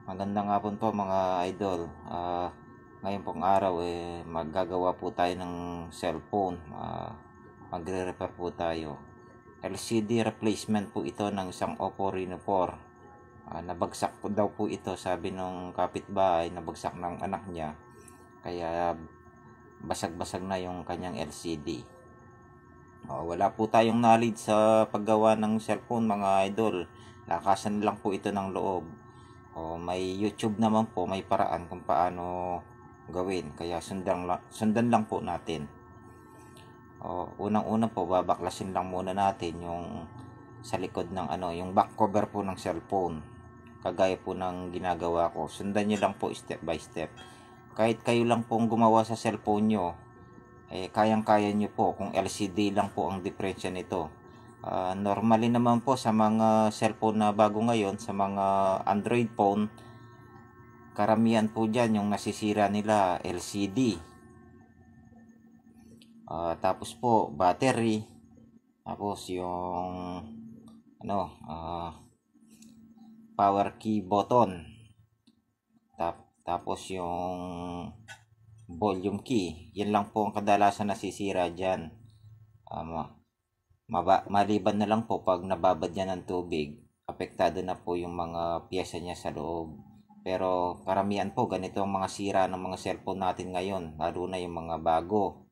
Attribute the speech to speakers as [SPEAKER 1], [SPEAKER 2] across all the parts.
[SPEAKER 1] Magandang hapon po mga idol. Ngayon pong araw maggagawa po tayo ng cellphone. Magre-repair po tayo. LCD replacement po ito ng isang Oppo Reno 4. Nabagsak po daw po ito, sabi nung kapitbahay, nabagsak ng anak niya. Kaya basag-basag na yung kanyang LCD. Wala po tayong knowledge sa paggawa ng cellphone mga idol. Lakasan lang po ito ng loob. May YouTube naman po, may paraan kung paano gawin. Kaya sundan lang po natin. Unang-una po, babaklasin lang muna natin yung sa likod ng yung back cover po ng cellphone. Kagaya po ng ginagawa ko. Sundan nyo lang po step by step. Kahit kayo lang pong gumawa sa cellphone nyo, kayang-kaya nyo po kung LCD lang po ang diferensya nito. Normally naman po sa mga cellphone na bago ngayon, sa mga Android phone, karamihan po dyan yung nasisira nila LCD. Tapos po battery, tapos yung power key button, tapos yung volume key. Yan lang po ang kadalasan nasisira dyan. Maliban na lang po pag nababad niya ng tubig, apektado na po yung mga pyesa niya sa loob. Pero karamihan po ganito ang mga sira ng mga cellphone natin ngayon, lalo na yung mga bago.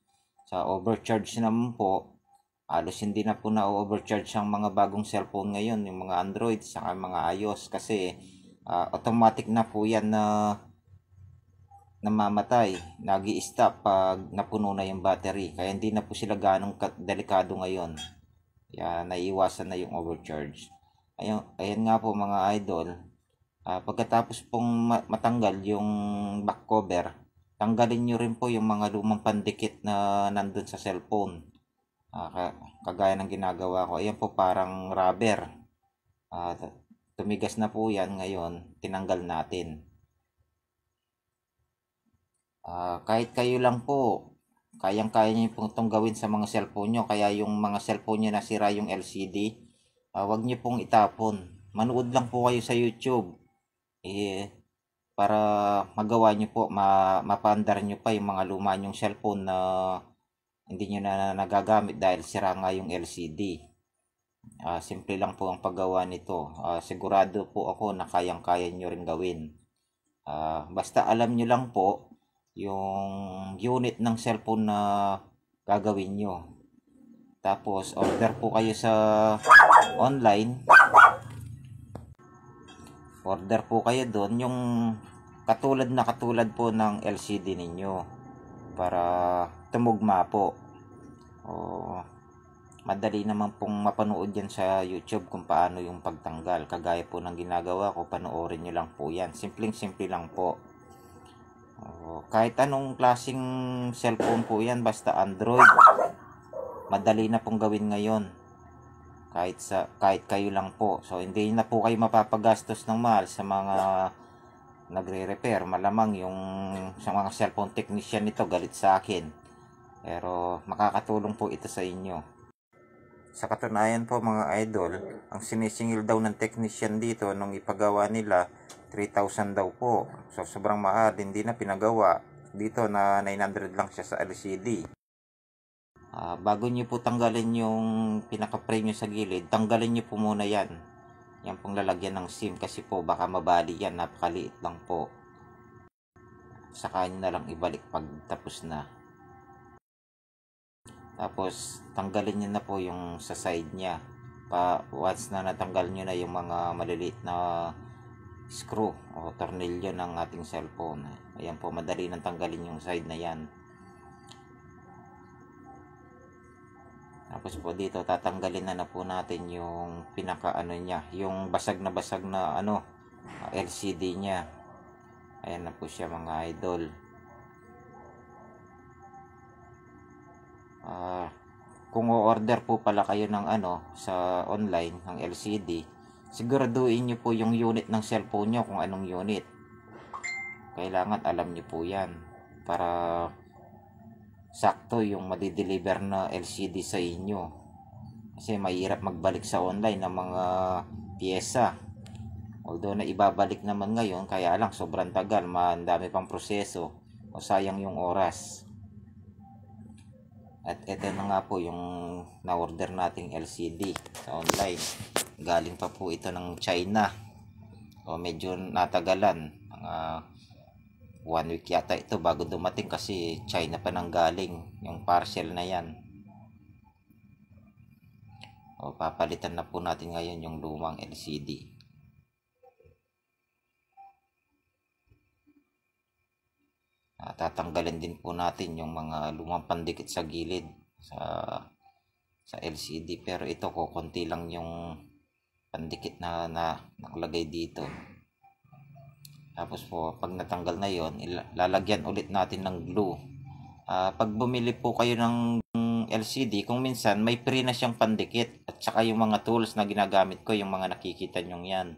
[SPEAKER 1] Sa overcharge naman po, halos hindi na po na-overcharge ang mga bagong cellphone ngayon, yung mga Android saka mga iOS, kasi automatic na po yan na namamatay, nag-i-stop pag napuno na yung battery. Kaya hindi na po sila ganong delikado ngayon. Kaya naiiwasan na yung overcharge. Ayan nga po mga idol. Pagkatapos pong matanggal yung back cover, tanggalin nyo rin po yung mga lumang pandikit na nandun sa cellphone. Kagaya ng ginagawa ko. Ayan po parang rubber. Tumigas na po yan ngayon. Tinanggal natin. Kahit kayo lang po, kayang-kaya nyo pong itong gawin sa mga cellphone nyo. Kaya yung mga cellphone nyo nasira yung LCD, wag nyo pong itapon. Manood lang po kayo sa YouTube. Para magawa nyo po, mapaandar nyo pa yung mga luma nyong cellphone na hindi nyo na nagagamit dahil sira nga yung LCD. Simple lang po ang paggawa nito. Sigurado po ako na kayang-kaya nyo rin gawin. Basta alam nyo lang po yung unit ng cellphone na gagawin nyo. Tapos order po kayo sa online. Order po kayo doon yung katulad po ng LCD ninyo para tumugma po. Madali naman pong mapanood yan sa YouTube kung paano yung pagtanggal. Kagaya po ng ginagawa ko, panoorin nyo lang po yan. Simpleng-simple lang po. Kahit anong klaseng cellphone po yan, basta Android, madali na pong gawin ngayon. Kahit kayo lang po. So hindi na po kayo mapapagastos ng mahal sa mga nagre-repair. Malamang yung sa mga cellphone technician nito galit sa akin. Pero makakatulong po ito sa inyo. Sa katunayan po mga idol, ang sinisingil daw ng technician dito nung ipagawa nila, 3,000 daw po. So sobrang mahal, hindi na pinagawa. Dito na 900 lang siya sa LCD. Bago nyo po tanggalin yung pinaka-frame nyo sa gilid, tanggalin nyo po muna yan. Yan pong lalagyan ng SIM kasi po baka mabali yan, napakaliit lang po. Saka nyo na lang ibalik pag tapos na. Tapos tanggalin nyo na po yung sa side nya. Once na natanggal nyo na yung mga maliliit na screw o tornilyo ng ating cellphone, ayan po, madali nang tanggalin yung side na yan. Tapos po dito tatanggalin na po natin yung pinaka nya, yung basag na LCD nya. Ayan na po siya mga idol. Kung o-order po pala kayo ng sa online ng LCD, siguraduhin nyo po yung unit ng cellphone nyo, kung anong unit. Kailangan alam nyo po yan para sakto yung madideliver na LCD sa inyo. Kasi mahirap magbalik sa online ng mga pyesa. Although na ibabalik naman ngayon, kaya lang sobrang tagal, dami pang proseso o sayang yung oras. At ito na nga po yung na-order nating LCD sa online. Galing pa po ito ng China. O medyo natagalan. Mga 1 week yata ito bago dumating kasi China pa nang galing yung parcel na yan. O papalitan na po natin ngayon yung lumang LCD. Tatanggalin din po natin yung mga lumang pandikit sa gilid sa LCD, pero ito konti lang yung pandikit na nakalagay dito. Tapos po pag natanggal na yon, lalagyan ulit natin ng glue. Pag bumili po kayo ng LCD, kung minsan may free na siyang pandikit at saka yung mga tools na ginagamit ko, yung mga nakikita nyo yan.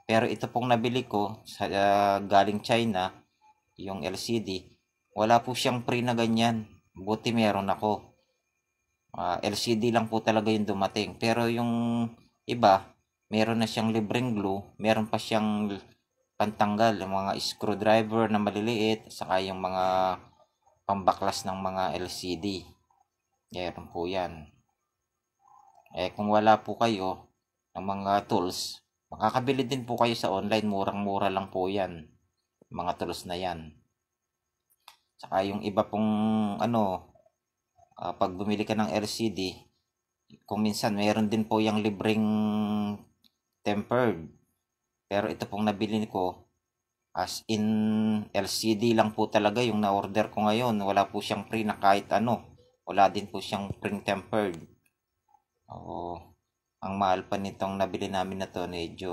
[SPEAKER 1] Pero ito pong nabili ko sa galing China, yung LCD, wala po siyang free na ganyan. Buti meron ako. LCD lang po talaga yung dumating. Pero yung iba, meron na siyang libreng glue, meron pa siyang pantanggal, yung mga screwdriver na maliliit, saka yung mga pambaklas ng mga LCD. Meron po yan. Kung wala po kayo ng mga tools, makakabili din po kayo sa online, murang-mura lang po yan. Mga tools na yan. Saka yung iba pong pag bumili ka ng LCD, kung minsan mayroon din po yung libreng tempered. Pero ito pong nabili ko, as in LCD lang po talaga yung na-order ko ngayon. Wala po siyang free na kahit ano. Wala din po siyang free tempered. Ang mahal pa nitong nabili namin na to, medyo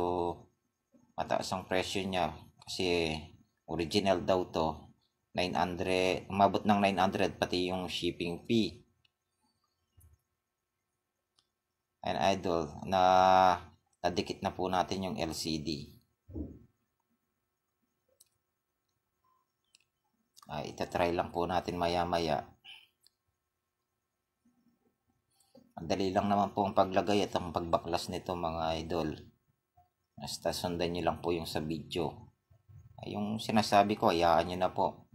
[SPEAKER 1] mataas ang presyo niya. Kasi original daw to. 900, umabot ng 900 pati yung shipping fee. And idol, nadikit na po natin yung LCD. Itatry lang po natin maya-maya. Ang dali lang naman po ang paglagay at ang pagbaklas nito mga idol. Basta sundan nyo lang po yung sa video. Yung sinasabi ko, hayaan nyo na po.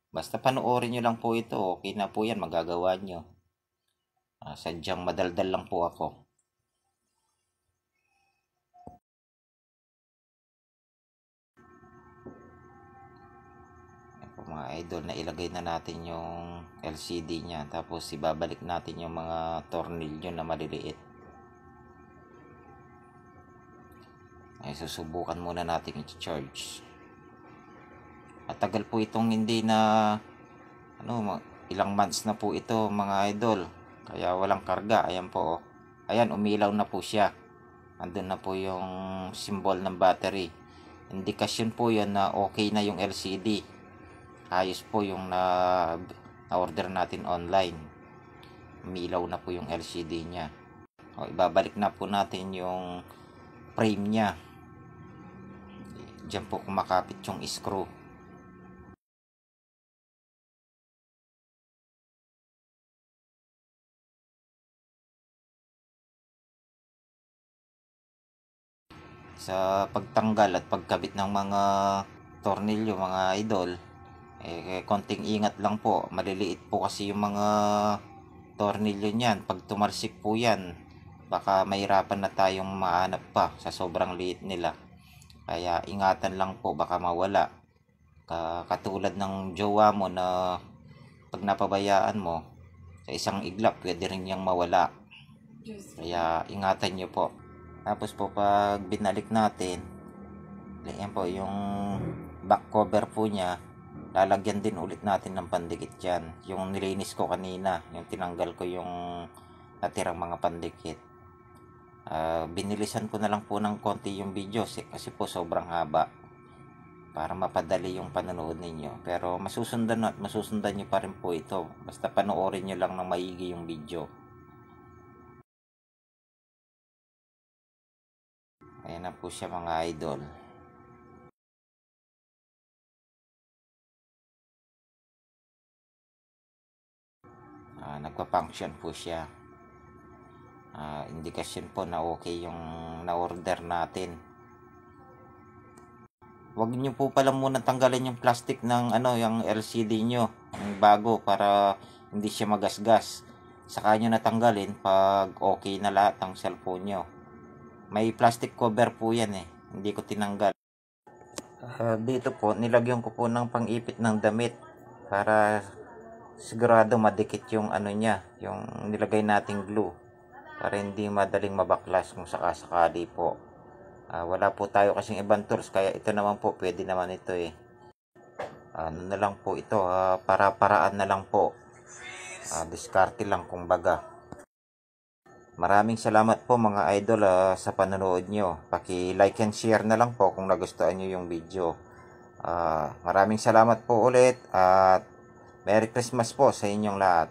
[SPEAKER 1] Basta panoorin nyo lang po ito, okay na po yan, magagawa nyo. Sadyang madaldal lang po ako. Yan po mga idol, na ilagay na natin yung LCD nya. Tapos ibabalik natin yung mga tornilyo na maliliit. Susubukan muna natin i-charge. Matagal po itong hindi na ilang months na po ito mga idol, kaya walang karga. Ayan po, ayan, umilaw na po siya. Andun na po yung symbol ng battery. Indikasyon po yan na okay na yung LCD. Ayos po yung na-order natin online. Umilaw na po yung LCD nya. Ibabalik na po natin yung frame nya. Diyan po kumakapit yung screw. Sa pagtanggal at pagkabit ng mga tornilyo mga idol, konting ingat lang po. Maliliit po kasi yung mga tornilyo niyan. Pag tumarsik po yan, baka mahirapan na tayong mahanap pa sa sobrang liit nila. Kaya ingatan lang po, baka mawala. Katulad ng jowa mo na pag napabayaan mo, sa isang iglap pwede rin niyang mawala. Kaya ingatan nyo po. Tapos po pag binalik natin, yan po yung back cover po niya, lalagyan din ulit natin ng pandikit dyan. Yung nilinis ko kanina, yung tinanggal ko yung natirang mga pandikit. Binilisan ko na lang po ng konti yung video kasi po sobrang haba, para mapadali yung panonood ninyo. Pero masusundan nyo pa rin po ito. Basta panoorin nyo lang ng maigi yung video. Ayan na po siya mga idol. Nagpa-function po siya. Indikasyon po na okay yung na-order natin. Huwag niyo po pala muna tanggalin yung plastic ng yung LCD nyo, yung bago, para hindi siya magasgas. Saka nyo natanggalin pag okay na lahat ng cellphone nyo. May plastic cover po yan eh, hindi ko tinanggal. Dito po, nilagyan ko po ng pang-ipit ng damit para sigurado madikit yung niya, yung nilagay nating glue, para hindi madaling mabaklas kung sakasakali po. Wala po tayo kasing ibang tools, kaya ito naman po, pwede naman ito eh. Ano na lang po ito, para-paraan na lang po. Diskarte lang kumbaga. Maraming salamat po mga idol sa panonood nyo. Paki-like and share na lang po kung nagustuhan nyo yung video. Maraming salamat po ulit at Merry Christmas po sa inyong lahat.